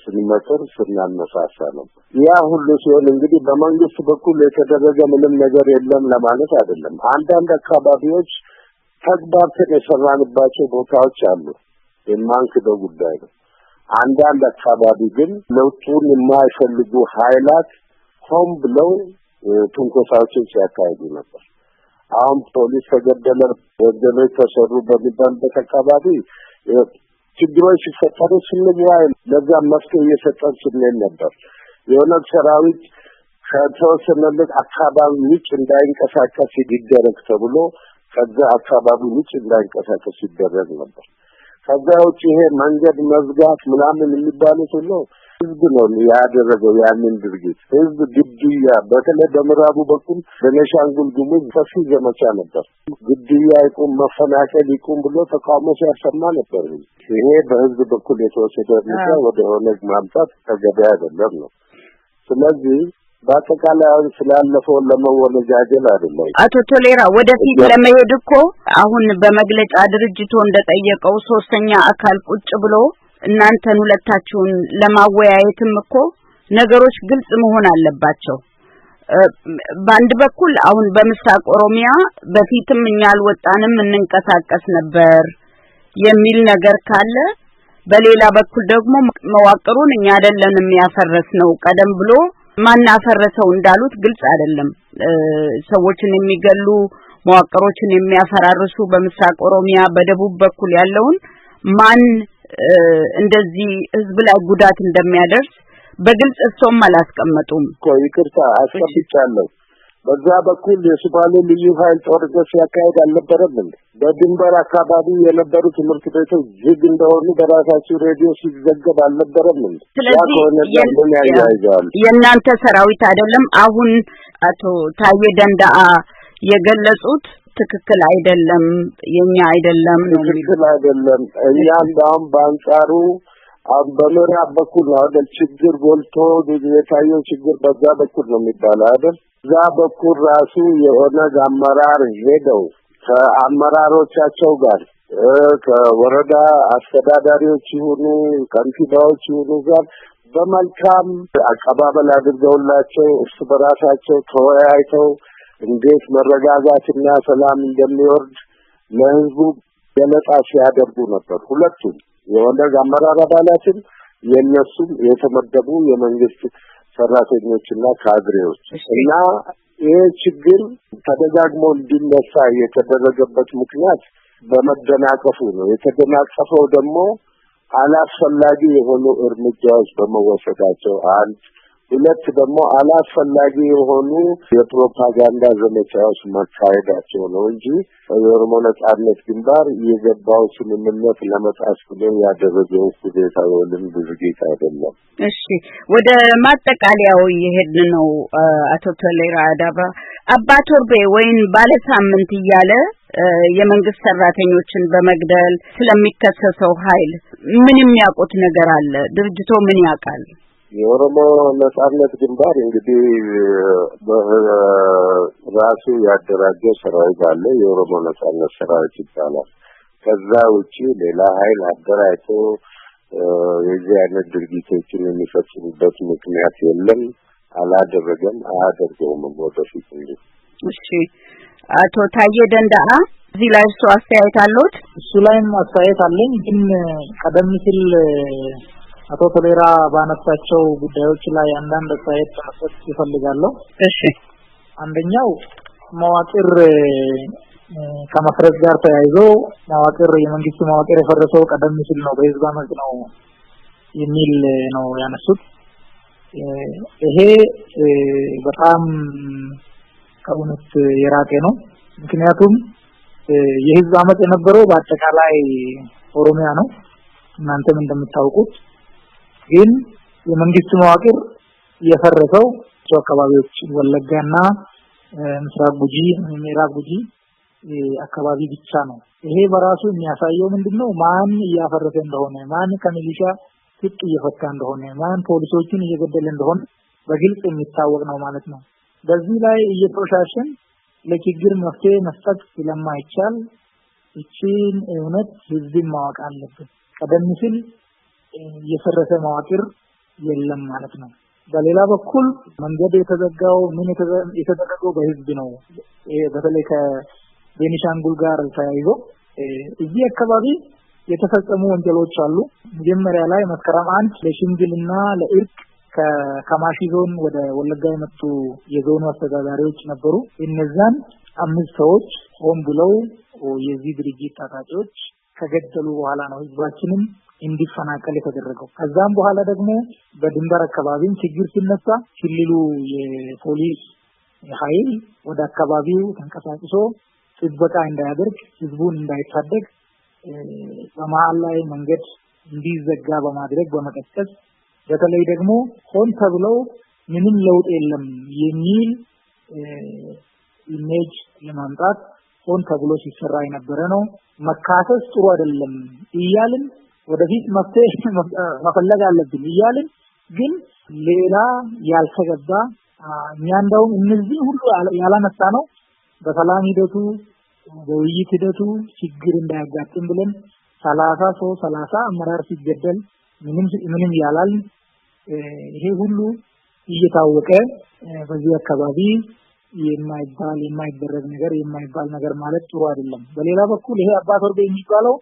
ስንመክር ስናነሳሳ ነው። ያ ሁሉ ሲሆን እንግዲህ በመንግስት በኩል የተደረገ ምንም ነገር የለም ለማለት አይደለም። አንዳንድ አካባቢዎች ተግባብተን የሰራንባቸው ቦታዎች አሉ፣ የማንክደው ጉዳይ ነው። አንዳንድ አካባቢ ግን ለውጡን የማይፈልጉ ኃይላት ሆን ብለው ትንኮሳዎችን ሲያካሂዱ ነበር። አሁን ፖሊስ ተገደለ፣ ወገኖች ተሰሩ በሚባልበት አካባቢ ችግሮች ሲፈጠሩ ስንወያይ ለዛ መፍትሄ እየሰጠን ስንል ነበር። የኦነግ ሰራዊት ከተወሰነለት አካባቢ ውጭ እንዳይንቀሳቀስ ይደረግ ተብሎ ከዛ አካባቢ ውጭ እንዳይንቀሳቀስ ይደረግ ነበር። ከዛ ውጭ ይሄ መንገድ መዝጋት ምናምን የሚባሉት ሁሉ ህዝብ ነው ያደረገው ያንን ድርጊት። ህዝብ ግድያ በተለይ በምዕራቡ በኩል በቤኒሻንጉል ጉሙዝ ሰፊ ዘመቻ ነበር። ግድያ ይቁም፣ መፈናቀል ይቁም ብሎ ተቃውሞ ሲያሰማ ነበር። ይሄ በህዝብ በኩል የተወሰደ እርምጃ ወደ ኦነግ ማምጣት ተገቢ አይደለም ነው። ስለዚህ በአጠቃላይ ስላለፈው ለመወነጃጀል አይደለም። አቶ ቶሌራ ወደፊት ለመሄድ እኮ አሁን በመግለጫ ድርጅቱ እንደጠየቀው ሶስተኛ አካል ቁጭ ብሎ እናንተን ሁለታችሁን ለማወያየትም እኮ ነገሮች ግልጽ መሆን አለባቸው። በአንድ በኩል አሁን በምስራቅ ኦሮሚያ በፊትም እኛ አልወጣንም እንንቀሳቀስ ነበር የሚል ነገር ካለ በሌላ በኩል ደግሞ መዋቅሩን እኛ አይደለንም ያፈረስነው ቀደም ብሎ ማናፈረሰው እንዳሉት ግልጽ አይደለም። ሰዎችን የሚገሉ መዋቅሮችን የሚያፈራርሱ በምስራቅ ኦሮሚያ በደቡብ በኩል ያለውን ማን እንደዚህ ህዝብ ላይ ጉዳት እንደሚያደርስ በግልጽ እሱም አላስቀመጡም። ይቅርታ አስቀምጫለሁ። በዛ በኩል የሱባሌ ልዩ ኃይል ጦርነት ሲያካሄድ አልነበረም እንዴ? በድንበር አካባቢ የነበሩ ትምህርት ቤቶች ዝግ እንደሆኑ በራሳቸው ሬዲዮ ሲዘገብ አልነበረም እንዴ? ስለዚህ የእናንተ ሰራዊት አይደለም አሁን አቶ ታዬ ደንዳአ የገለጹት ትክክል አይደለም የኛ አይደለም ነው ትክክል አይደለም። እኛ እንደውም በአንጻሩ በምዕራብ በኩል ነው ችግር ጎልቶ የታየው ችግር በዛ በኩል ነው የሚባለው አይደል? እዛ በኩል ራሱ የኦነግ አመራር ሄደው ከአመራሮቻቸው ጋር ከወረዳ አስተዳዳሪዎች ይሁኑ ከንቲባዎች ይሁኑ ጋር በመልካም አቀባበል አድርገውላቸው እርስ በራሳቸው ተወያይተው እንዴት መረጋጋትና ሰላም እንደሚወርድ ለህዝቡ ገለጻ ሲያደርጉ ነበር። ሁለቱም የኦነግ አመራር አባላትን የነሱም የተመደቡ የመንግስት ሰራተኞችና ካድሬዎች እና ይሄ ችግር ተደጋግሞ እንዲነሳ የተደረገበት ምክንያት በመደናቀፉ ነው። የተደናቀፈው ደግሞ አላስፈላጊ የሆኑ እርምጃዎች በመወሰዳቸው አንድ ሁለት ደግሞ አላስፈላጊ የሆኑ የፕሮፓጋንዳ ዘመቻዎች መካሄዳቸው ነው እንጂ የኦሮሞ ነጻነት ግንባር የገባው ስምምነት ለመጣስ ብሎ ያደረገው ሁኔታ ወይም ድርጊት አይደለም። እሺ ወደ ማጠቃለያው እየሄድን ነው። አቶ ቶሌራ አዳባ አባ ቶርቤ ወይን ባለሳምንት እያለ የመንግስት ሰራተኞችን በመግደል ስለሚከሰሰው ኃይል ምን የሚያውቁት ነገር አለ? ድርጅቱ ምን ያውቃል? የኦሮሞ ነጻነት ግንባር እንግዲህ ራሱ ያደራጀው ሰራዊት አለ። የኦሮሞ ነጻነት ሰራዊት ይባላል። ከዛ ውጪ ሌላ ኃይል አደራጅቶ የዚህ አይነት ድርጊቶችን የሚፈጽሙበት ምክንያት የለም። አላደረገም፣ አያደርገውም ወደፊት እንጂ። እሺ አቶ ታዬ ደንዳአ እዚህ ላይ እሱ አስተያየት አለዎት? እሱ ላይም አስተያየት አለኝ። ግን ቀደም ሲል አቶ ቶሌራ ባነሳቸው ጉዳዮች ላይ አንዳንድ አስተያየት መስጠት ይፈልጋለሁ። እሺ አንደኛው መዋቅር ከመፍረስ ጋር ተያይዞ የመንግስት መዋቅር የፈረሰው ቀደም ሲል ነው በህዝብ አመጽ ነው የሚል ነው ያነሱት። ይሄ በጣም ከእውነት የራቀ ነው። ምክንያቱም የህዝብ አመጽ የነበረው በአጠቃላይ ኦሮሚያ ነው እናንተም እንደምታውቁት። ግን የመንግስት መዋቅር የፈረሰው አካባቢዎች ወለጋና ምስራቅ ጉጂ ምዕራብ ጉጂ አካባቢ ብቻ ነው። ይሄ በራሱ የሚያሳየው ምንድነው? ማን እያፈረሰ እንደሆነ፣ ማን ከሚሊሻ ትጥቅ እየፈታ እንደሆነ፣ ማን ፖሊሶችን እየገደለ እንደሆነ በግልጽ የሚታወቅ ነው ማለት ነው። በዚህ ላይ እየተወሻሸን ለችግር መፍትሄ መስጠት ስለማይቻል እቺን እውነት ህዝብን ማወቅ አለበት። ቀደም ሲል የፈረሰ መዋቅር የለም ማለት ነው። በሌላ በኩል መንገድ የተዘጋው የተደረገው በህዝብ ነው። በተለይ ከቤኒሻንጉል ጋር ተያይዞ እዚህ አካባቢ የተፈጸሙ ወንጀሎች አሉ። መጀመሪያ ላይ መስከረም 1 ለሽምግልና ለእርቅ ከከማሺ ዞን ወደ ወለጋ የመጡ የዞኑ አስተዳዳሪዎች ነበሩ። እነዛን 5 ሰዎች ሆን ብለው የዚህ ድርጅት ታጣቂዎች ከገደሉ በኋላ ነው ህዝባችንን እንዲፈናቀል የተደረገው። ከዛም በኋላ ደግሞ በድንበር አካባቢም ችግር ሲነሳ ክልሉ የፖሊስ ኃይል ወደ አካባቢው ተንቀሳቅሶ ጥበቃ እንዳያደርግ ህዝቡን እንዳይታደግ በመሃል ላይ መንገድ እንዲዘጋ በማድረግ በመቀስቀስ በተለይ ደግሞ ሆን ተብለው ምንም ለውጥ የለም የሚል ኢሜጅ ለማምጣት ሆን ተብሎ ሲሰራ የነበረ ነው። መካሰስ ጥሩ አይደለም እያልን ወደፊት መፍትሄ መፈለግ አለብን እያልን ግን ሌላ ያልተገባ እኛ እንደውም እነዚህ ሁሉ ያላነሳ ነው በሰላም ሂደቱ በውይይት ሂደቱ ችግር እንዳያጋጥም ብለን 30 አመራር ሲገደል ምንም ያላል ይሄ ሁሉ እየታወቀ በዚህ አካባቢ የማይደረግ ነገር ማለት ጥሩ አይደለም። በሌላ በኩል ይሄ አባት ወርቤ የሚባለው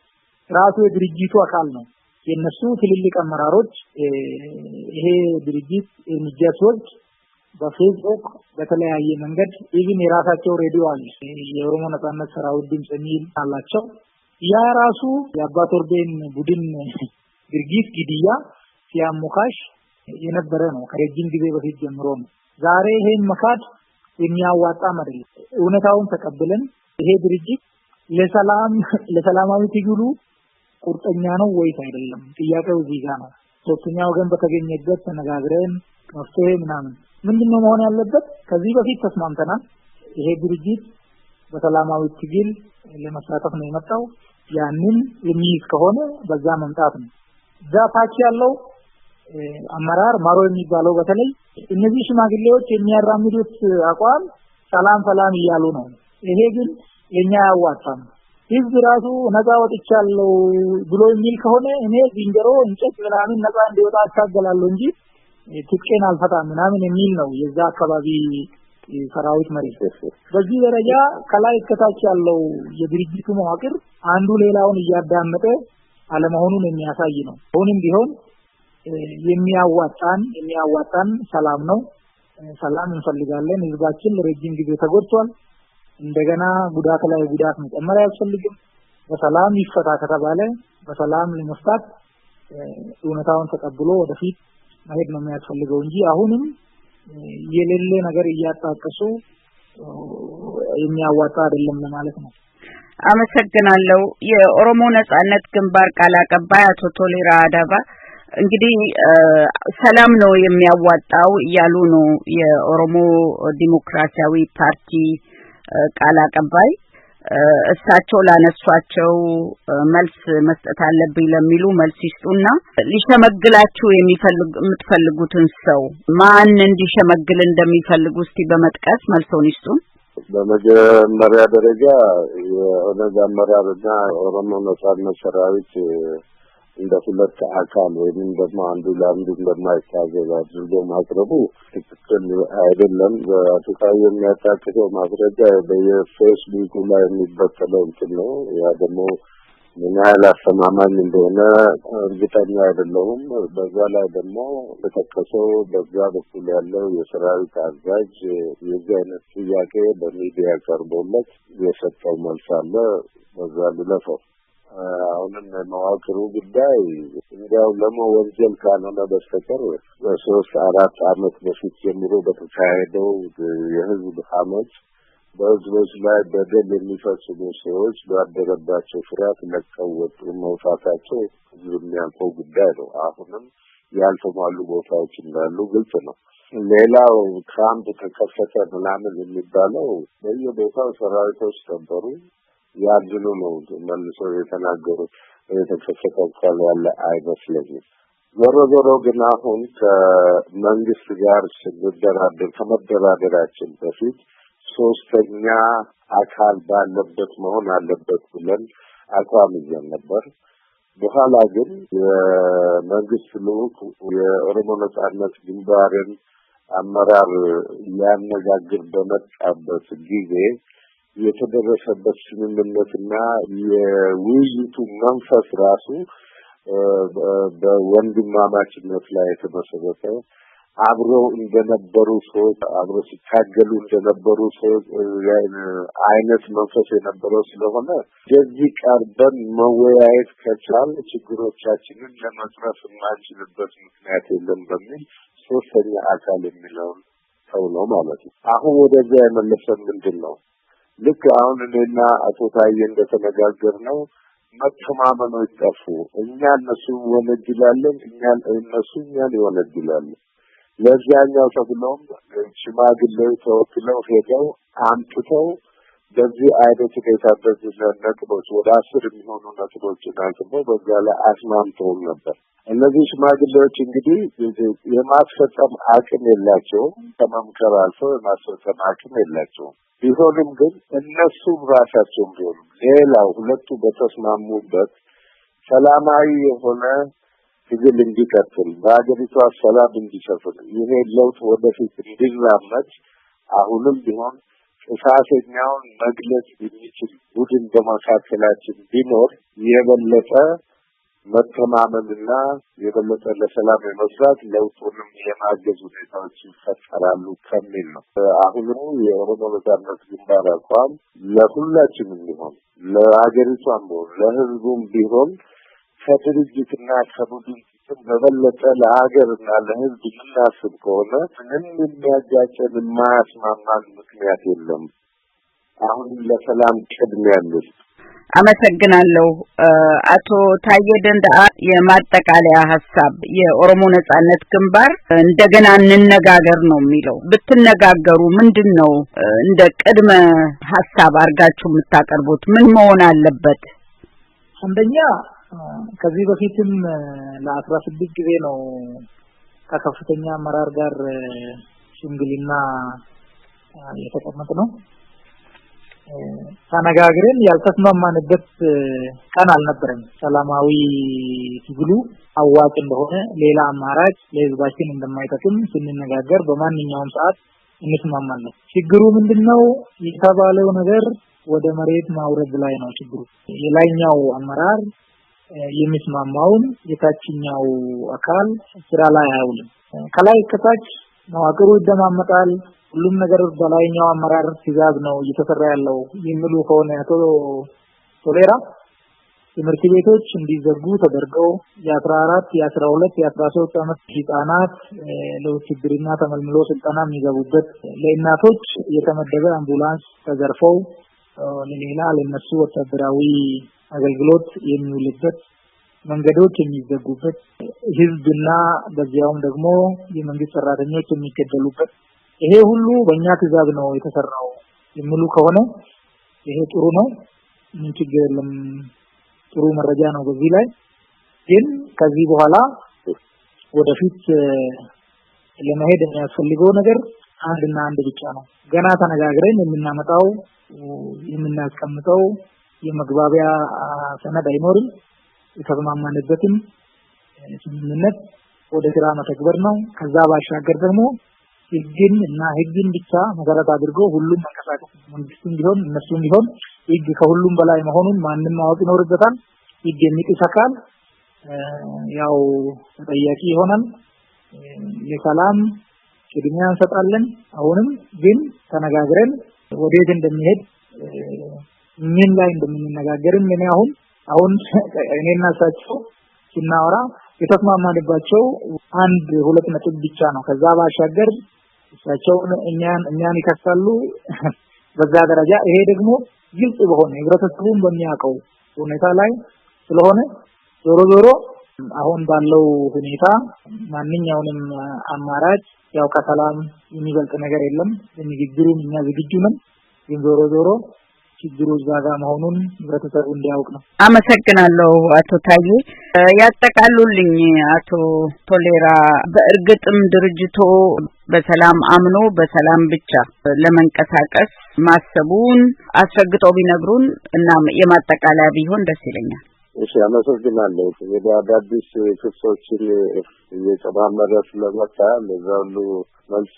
ራሱ የድርጅቱ አካል ነው። የነሱ ትልልቅ አመራሮች ይሄ ድርጅት የሚጀሶች በፌስቡክ በተለያየ መንገድ ኢቭን የራሳቸው ሬዲዮ አለ የኦሮሞ ነጻነት ሰራዊት ድምጽ የሚል አላቸው። ያ ራሱ የአባት ወርቤን ቡድን ድርጊት ግድያ ሲያሞካሽ የነበረ ነው ከረጅም ጊዜ በፊት ጀምሮ ነው። ዛሬ ይሄን መካድ የሚያዋጣ አይደለም። እውነታውን ተቀበለን ይሄ ድርጅት ለሰላማዊ ትግሉ ቁርጠኛ ነው ወይስ አይደለም? ጥያቄው እዚህ ጋር ነው። ሶስተኛ ወገን በተገኘበት ተነጋግረን መፍትሄ ምንድነው መሆን ያለበት? ከዚህ በፊት ተስማምተናል። ይሄ ድርጅት በሰላማዊ ትግል ለመሳተፍ ነው የመጣው። ያንን የሚይዝ ከሆነ በዛ መምጣት ነው። ዛታች ያለው አመራር ማሮ የሚባለው በተለይ እነዚህ ሽማግሌዎች የሚያራምዱት አቋም ሰላም እያሉ ነው። ይሄ ግን የኛ ያዋጣም ህዝብ ራሱ ነፃ ወጥቻለሁ ብሎ የሚል ከሆነ እኔ ዝንጀሮ እንጨት ምናምን ነፃ እንዲወጣ አታገላለሁ እንጂ ትጥቄን አልፈታም የሚል ነው የዛ አካባቢ ሰራዊት መሪ። በዚህ ደረጃ ከላይ ከታች ያለው የድርጅቱ መዋቅር አንዱ ሌላውን እያዳመጠ አለመሆኑን የሚያሳይ ነው። አሁንም ቢሆን የሚያዋጣን ሰላም ነው። ሰላም እንፈልጋለን። ህዝባችን ለረጅም ጊዜ ተጎድቷል። እንደገና ጉዳት ላይ ጉዳት መጨመር አያስፈልግም። በሰላም ይፈታ ከተባለ በሰላም ለመፍታት እውነታውን ተቀብሎ ወደፊት መሄድ ነው የሚያስፈልገው እንጂ አሁንም የሌለ ነገር እያጣቀሱ የሚያዋጣ አይደለም ማለት ነው። አመሰግናለሁ። የኦሮሞ ነጻነት ግንባር ቃል አቀባይ አቶ ቶሌራ አዳባ እንግዲህ ሰላም ነው የሚያዋጣው እያሉ ነው የኦሮሞ ዲሞክራሲያዊ ፓርቲ ቃል አቀባይ። እሳቸው ላነሷቸው መልስ መስጠት አለብኝ ለሚሉ መልስ ይስጡና ሊሸመግላችሁ የምትፈልጉትን ሰው ማን እንዲሸመግል እንደሚፈልጉ እስቲ በመጥቀስ መልሶን ይስጡን። በመጀመሪያ ደረጃ የኦነግ አመራርና ኦሮሞ ነጻነት ሰራዊት እንደ ሁለት አካል ወይም ደግሞ አንዱ ለአንዱ እንደማይታዘዝ አድርጎ ማቅረቡ ትክክል አይደለም። በአጠቃላይ የሚያጣቅሰው ማስረጃ በየፌስቡክ ላይ የሚበተለው እንትን ነው። ያ ደግሞ ምን ያህል አስተማማኝ እንደሆነ እርግጠኛ አይደለሁም። በዛ ላይ ደግሞ በተከሰው በዛ በኩል ያለው የሰራዊት አዛዥ የዚህ አይነት ጥያቄ በሚዲያ ቀርቦለት የሰጠው መልስ አለ። በዛ ልለፈው አሁንም መዋቅሩ ጉዳይ እንዲያው ለመወንጀል ካልሆነ በስተቀር በ3-4 ዓመት በፊት ጀምሮ በተካሄደው የህዝብ አመፅ በህዝቦች ላይ በደል የሚፈጽሙ ሰዎች ባደረባቸው ፍርሃት ለቀው ወጡ መውጣታቸው የሚያልፈው ጉዳይ ነው። አሁንም ያልተሟሉ ቦታዎች እንዳሉ ግልጽ ነው። ሌላው ካምፕ ተከፈተ ምናምን የሚባለው በየቦታው ሰራዊቶች ነበሩ። ያድሉ ነው መልሰው የተናገሩት። የተከፈተው ካለ ያለ አይመስለኝም። ዞሮ ግን አሁን ከመንግስት ጋር ከመደራደራችን በፊት ሶስተኛ አካል ባለበት መሆን አለበት ብለን አቋም ይዘን ነበር። በኋላ ግን የመንግስት ልዑክ የኦሮሞ ነጻነት ግንባርን አመራር ሊያነጋግር በመጣበት ጊዜ የተደረሰበት ስምምነትና የውይይቱ መንፈስ ራሱ በወንድማማችነት ላይ የተመሰረተ አብረው እንደነበሩ ሰዎች አብረው ሲታገሉ እንደነበሩ ሰዎች አይነት መንፈስ የነበረው ስለሆነ የዚህ ቀርበን መወያየት ከቻል ችግሮቻችንን ለመቅረፍ የማንችልበት ምክንያት የለም በሚል ሶስተኛ አካል የሚለውን ሰው ነው ማለት ነው። አሁን ወደዚያ የመለሰን ምንድን ነው? ልክ አሁን እኔና አቶ ታዬ እንደተነጋገርነው መተማመኖች ጠፉ። እኛ እነሱ ወነጅላለን፣ እነሱ እኛን ይወነጅላሉ። ለዚያኛው ተብሎም ሽማግሌው ተወክለው ሄደው አምጥተው በዚህ አይነት ሁኔታ በዚህ ነጥቦች ወደ 10 የሚሆኑ ነጥቦችን አንስተው በዛ ላይ አስማምተው ነበር። እነዚህ ሽማግሌዎች እንግዲህ የማስፈጸም አቅም የላቸውም፣ ከመምከር አልፈው የማስፈጸም አቅም የላቸውም። ቢሆንም ግን እነሱ ራሳቸው ቢሆኑ ሌላው ሁለቱ በተስማሙበት ሰላማዊ የሆነ ትግል እንዲቀጥል በአገሪቷ ሰላም እንዲሰፍን ይሄ ለውጥ ወደፊት እንዲራመድ አሁንም ቢሆን ጥፋተኛውን መግለጽ የሚችል ቡድን በመካከላችን ቢኖር የበለጠ መተማመንና የበለጠ ለሰላም የመስራት ለውጡንም የማገዝ ሁኔታዎች ይፈጠራሉ ከሚል ነው። አሁንም የኦሮሞ ነጻነት ግንባር አቋም ለሁላችንም ቢሆን ለሀገሪቷም ቢሆን ለሕዝቡም ቢሆን ከድርጅትና ከቡድን በበለጠ ለሀገርና ለሕዝብ የምናስብ ከሆነ ምንም የሚያጋጨን የማያስማማን ምክንያት የለም። አሁን ለሰላም ቅድሚያ እንስጥ። አመሰግናለሁ። አቶ ታዬ ደንደአ የማጠቃለያ ሐሳብ የኦሮሞ ነጻነት ግንባር እንደገና እንነጋገር ነው የሚለው። ብትነጋገሩ ምንድነው እንደ ቅድመ ሐሳብ አርጋችሁ የምታቀርቡት? ምን መሆን አለበት? አንደኛ ከዚህ በፊትም ለ16 ጊዜ ነው ከከፍተኛ አመራር ጋር ሽምግልና የተቀመጥነው። ተነጋግረን ያልተስማማንበት ቀን አልነበረም። ሰላማዊ ትግሉ አዋጭ እንደሆነ ሌላ አማራጭ ለህዝባችን እንደማይጠቅም ስንነጋገር በማንኛውም ሰዓት እንስማማለን። ችግሩ ምንድነው? የተባለው ነገር ወደ መሬት ማውረድ ላይ ነው ችግሩ። የላይኛው አመራር የሚስማማውን የታችኛው አካል ስራ ላይ አያውልም። ከላይ ከታች መዋቅሩ ይደማመጣል። ሁሉም ነገር በላይኛው አመራር ትዕዛዝ ነው እየተሰራ ያለው የሚሉ ከሆነ ቶሌራ ትምህርት ቤቶች እንዲዘጉ ተደርገው የ14 የ12 የ13 ዓመት ህፃናት ለውትድርና ተመልምሎ ስልጠና የሚገቡበት ለእናቶች የተመደበ አምቡላንስ ተዘርፈው ለሌላ ለነሱ ወታደራዊ አገልግሎት የሚውልበት መንገዶች የሚዘጉበት ህዝብና በዚያውም ደግሞ የመንግስት ሰራተኞች የሚገደሉበት ይሄ ሁሉ በእኛ ትዕዛዝ ነው የተሰራው የሚሉ ከሆነ ይሄ ጥሩ ነው፣ ምን ችግር የለም፣ ጥሩ መረጃ ነው። በዚህ ላይ ግን ከዚህ በኋላ ወደፊት ለመሄድ የሚያስፈልገው ነገር አንድና አንድ ብቻ ነው። ገና ተነጋግረን የምናስቀምጠው የመግባቢያ ሰነድ አይኖርም። የተስማማንበትም ስምምነት ወደ ስራ መተግበር ነው። ከዛ ባሻገር ደግሞ ህግን ብቻ መሰረት አድርጎ ሁሉም መንቀሳቀስ መንግስትም ቢሆን እነሱም ቢሆን ህግ ከሁሉም በላይ መሆኑን ማንንም ማወቅ ይኖርበታል። ህግ የሚጥስ አካል ያው ተጠያቂ ይሆናል። ለሰላም ቅድሚያ እንሰጣለን። አሁንም ግን ተነጋግረን ወዴት እንደሚሄድ ምን ላይ እንደምንነጋገርም አሁን እኔና እሳቸው ስናወራ የተስማማንባቸው አንድ ሁለት ነጥብ ብቻ ነው። ከዛ ባሻገር እሳቸው እኛን ይከሳሉ በዛ ደረጃ። ይሄ ደግሞ ግልጽ በሆነ ህብረተሰቡን በሚያውቀው ሁኔታ ላይ ስለሆነ ዞሮ አሁን ባለው ሁኔታ ማንኛውንም አማራጭ ያው ከሰላም የሚበልጥ ነገር የለም። ለንግግሩም እኛ ዝግጁ ነን። ግን ዞሮ ችግሩ ዛጋ መሆኑን ህብረተሰቡ እንዲያውቅ ነው። አመሰግናለሁ አቶ ታዬ። ያጠቃሉልኝ አቶ ቶሌራ፣ በእርግጥም ድርጅቱ በሰላም አምኖ በሰላም ብቻ ለመንቀሳቀስ ማሰቡን አስረግጠው ቢነግሩን እና የማጠቃለያ ቢሆን ደስ ይለኛል። እሺ፣ አመሰግናለሁ። እንግዲህ አዳዲስ ክሶችን እየጨማመረ ስለመጣ ለዛ ሁሉ መልስ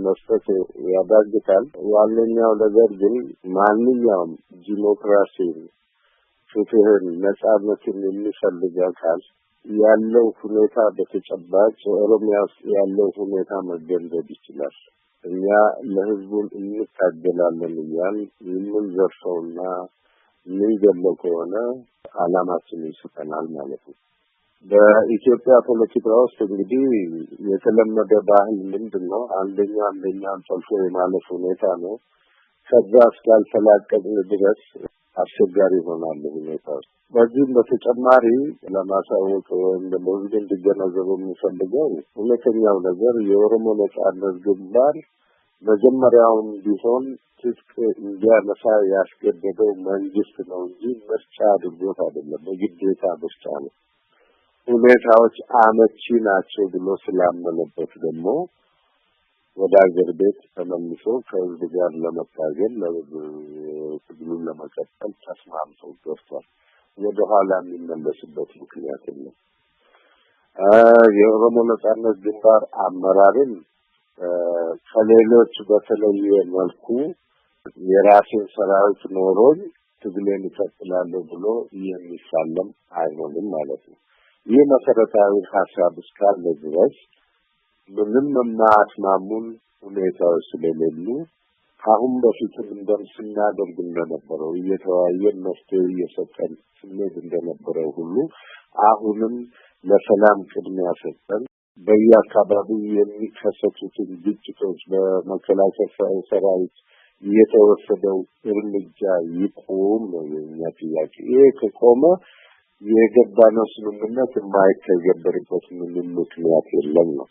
መስጠት ያዳግታል። ዋነኛው ነገር ግን ማንኛውም ዲሞክራሲን፣ ፍትህን፣ ነጻነትን የሚፈልግ አካል ያለው ሁኔታ በተጨባጭ ኦሮሚያ ውስጥ ያለው ሁኔታ መገንዘብ ይችላል። እኛ ለህዝቡን እንታገላለን እያልን የምንዘርፈውና የምንገለው ከሆነ አላማችን ይስጠናል ማለት ነው። በኢትዮጵያ ፖለቲካ ውስጥ እንግዲህ የተለመደ ባህል ምንድነው? አንደኛውን ጠልፎ የማለፍ ሁኔታ ነው። ከዛ እስካልተላቀቅን ድረስ አስቸጋሪ ይሆናል ሁኔታው። በዚህም በተጨማሪ ለማሳወቅ ወይም ደግሞ ህዝብ እንዲገነዘበው የምፈልገው እውነተኛው ነገር የኦሮሞ ነጻነት ግንባር መጀመሪያውን ቢሆን ትጥቅ እንዲያነሳ ያስገደደው መንግስት ነው እንጂ ምርጫ አድርጎት አይደለም። በግዴታ ምርጫ ነው። ሁኔታዎች አመቺ ናቸው ብሎ ስላመነበት ደግሞ ወደ አገር ቤት ተመልሶ ከህዝብ ጋር ለመታገል ትግሉን ለመቀጠል ተስማምቶ ገብቷል። ወደ ኋላ የሚመለስበት ምክንያት የለም። የኦሮሞ ነጻነት ግንባር አመራርን ከሌሎች በተለየ መልኩ የራሴን ሰራዊት ኖሮኝ ትግሌን እቀጥላለሁ ብሎ የሚሳለም አይሆንም ማለት ነው። ይህ መሰረታዊ ሀሳብ እስካለ ድረስ ምንም የማያስማሙን ሁኔታዎች ስለሌሉ አሁን በፊትም እንደምስናደርግ እንደነበረው እየተወያየን መፍትሄ እየሰጠን ስንሄድ እንደነበረው ሁሉ አሁንም ለሰላም ቅድሚያ ሰጠን በየአካባቢው የሚከሰቱትን ግጭቶች በመከላከያ ሰራዊት የተወሰደው እርምጃ ይቆም ነው የኛ ጥያቄ። ይሄ ከቆመ የገባነው ስምምነት የማይተገበርበት ምንም ምክንያት የለም ነው።